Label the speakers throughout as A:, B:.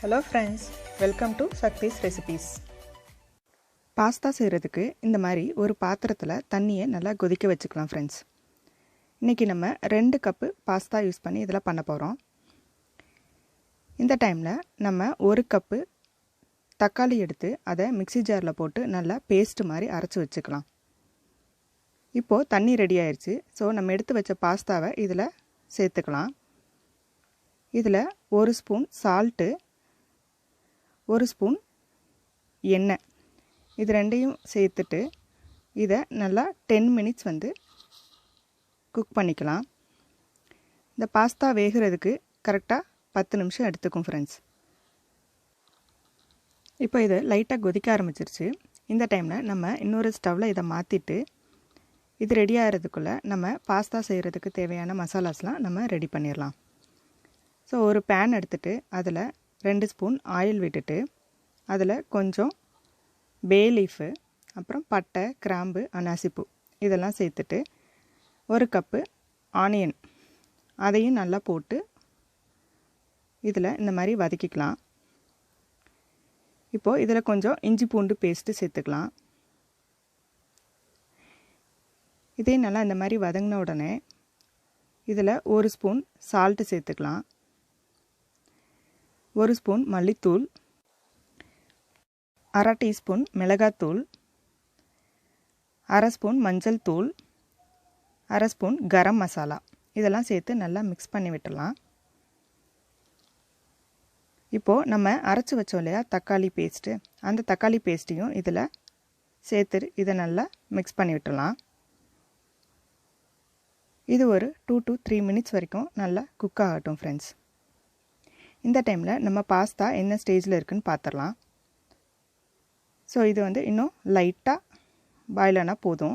A: Hello friends, welcome to Shakti's Recipes. Pasta செய்கிறதுக்கு இந்த மாதிரி ஒரு பாத்திரத்தில் தண்ணியை நல்லா கொதிக்க வச்சுக்கலாம் ஃப்ரெண்ட்ஸ். இன்றைக்கி நம்ம 2 கப்பு பாஸ்தா யூஸ் பண்ணி இதில் பண்ண போகிறோம். இந்த டைமில் நம்ம 1 கப்பு தக்காளி எடுத்து அதை மிக்ஸி ஜாரில் போட்டு நல்லா பேஸ்ட்டு மாதிரி அரைச்சி வச்சுக்கலாம். இப்போது தண்ணி ரெடி ஆயிடுச்சு. ஸோ நம்ம எடுத்து வச்ச பாஸ்தாவை இதில் சேர்த்துக்கலாம். இதில் 1 ஸ்பூன் சால்ட்டு, 1 ஸ்பூன் எண்ணெய், இது ரெண்டையும் சேர்த்துட்டு இதை நல்லா 10 மினிட்ஸ் குக் பண்ணிக்கலாம். இந்த பாஸ்தா வேகிறதுக்கு கரெக்டாக 10 நிமிஷம் எடுத்துக்கும் ஃப்ரெண்ட்ஸ். இப்போ இது லைட்டாக கொதிக்க ஆரம்பிச்சிருச்சு. இந்த டைமில் நம்ம இன்னொரு ஸ்டவ்வில் இதை மாற்றிட்டு இது ரெடி ஆகிறதுக்குள்ளே நம்ம பாஸ்தா செய்கிறதுக்கு தேவையான மசாலாஸ்லாம் நம்ம ரெடி பண்ணிடலாம். ஸோ ஒரு பேன் எடுத்துகிட்டு அதில் 2 ஸ்பூன் ஆயில் விட்டுட்டு அதில் கொஞ்சம் பே லீஃபு, அப்புறம் பட்டை, கிராம்பு, அன்னாசிப்பூ இதெல்லாம் சேர்த்துட்டு 1 கப்பு ஆனியன் அதையும் நல்லா போட்டு இதில் இந்த மாதிரி வதக்கிக்கலாம். இப்போது இதில் கொஞ்சம் இஞ்சி பூண்டு பேஸ்ட்டு சேர்த்துக்கலாம். இதையும் நல்லா இந்த மாதிரி வதங்கின உடனே இதில் 1 ஸ்பூன் சால்ட்டு சேர்த்துக்கலாம், 1 ஸ்பூன் மல்லித்தூள், 1/2 டீஸ்பூன் மிளகாத்தூள், 1/2 ஸ்பூன் மஞ்சள் தூள், 1/2 ஸ்பூன் கரம் மசாலா இதெல்லாம் சேர்த்து நல்லா மிக்ஸ் பண்ணி விட்டுடலாம். இப்போது நம்ம அரைச்சி வச்சோம் இல்லையா தக்காளி பேஸ்ட்டு, அந்த தக்காளி பேஸ்ட்டையும் இதில் சேர்த்து இதை நல்லா மிக்ஸ் பண்ணி விட்டுடலாம். இது ஒரு 2 to 3 மினிட்ஸ் வரைக்கும் நல்லா குக் ஆகட்டும் ஃப்ரெண்ட்ஸ். இந்த டைமில் நம்ம பாஸ்தா என்ன ஸ்டேஜில் இருக்குதுன்னு பார்த்துடலாம். ஸோ இது இன்னும் லைட்டாக பாயில் ஆனால் போதும்.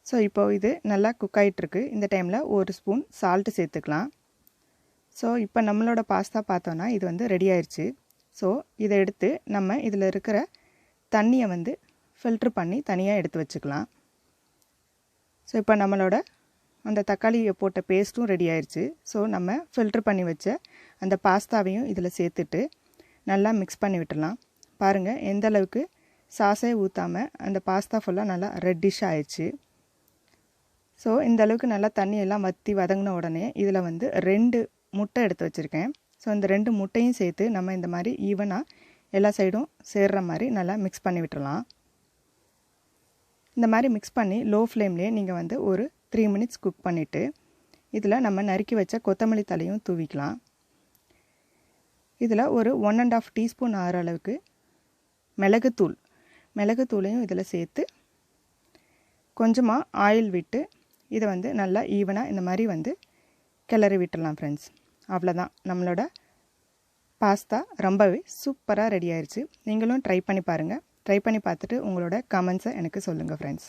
A: ஸோ இப்போது இது நல்லா குக் ஆகிட்டுருக்கு. இந்த டைமில் 1 ஸ்பூன் சால்ட்டு சேர்த்துக்கலாம். ஸோ இப்போ நம்மளோட பாஸ்தா பார்த்தோன்னா இது ரெடி ஆயிடுச்சு. ஸோ இதை எடுத்து நம்ம இதில் இருக்கிற தண்ணியை ஃபில்ட்ரு பண்ணி தனியாக எடுத்து வச்சுக்கலாம். ஸோ இப்போ நம்மளோட அந்த தக்காளியை போட்ட பேஸ்ட்டும் ரெடி ஆயிடுச்சு. ஸோ நம்ம ஃபில்ட்ரு பண்ணி வச்ச அந்த பாஸ்தாவையும் இதில் சேர்த்துட்டு நல்லா மிக்ஸ் பண்ணி விட்டுடலாம். பாருங்கள் எந்த அளவுக்கு சாஸே ஊற்றாமல் அந்த பாஸ்தா ஃபுல்லாக நல்லா ரெட்டிஷ் ஆயிடுச்சு. ஸோ இந்த அளவுக்கு நல்லா தண்ணியெல்லாம் வற்றி வதங்கின உடனே இதில் 2 முட்டை எடுத்து வச்சுருக்கேன். ஸோ இந்த 2 முட்டையும் சேர்த்து நம்ம இந்த மாதிரி ஈவனாக எல்லா சைடும் சேர்கிற மாதிரி நல்லா மிக்ஸ் பண்ணி விட்டுடலாம். இந்த மாதிரி மிக்ஸ் பண்ணி லோ ஃப்ளேம்லேயே நீங்கள் ஒரு 3 மினிட்ஸ் குக் பண்ணிவிட்டு இதில் நம்ம நறுக்கி வச்ச கொத்தமல்லி தலையும் தூவிக்கலாம். இதில் ஒரு 1.5 டீஸ்பூன் ஆகிற அளவுக்கு மிளகுத்தூளையும் இதில் சேர்த்து கொஞ்சமாக ஆயில் விட்டு இதை நல்லா ஈவனாக இந்த மாதிரி கிளறி விட்டுடலாம் ஃப்ரெண்ட்ஸ். அவ்வளோதான், நம்மளோட பாஸ்தா ரொம்பவே சூப்பராக ரெடி ஆயிடுச்சு. நீங்களும் ட்ரை பண்ணி பாருங்கள். ட்ரை பண்ணி பார்த்துட்டு உங்களோட கமெண்ட்ஸை எனக்கு சொல்லுங்கள் ஃப்ரெண்ட்ஸ்.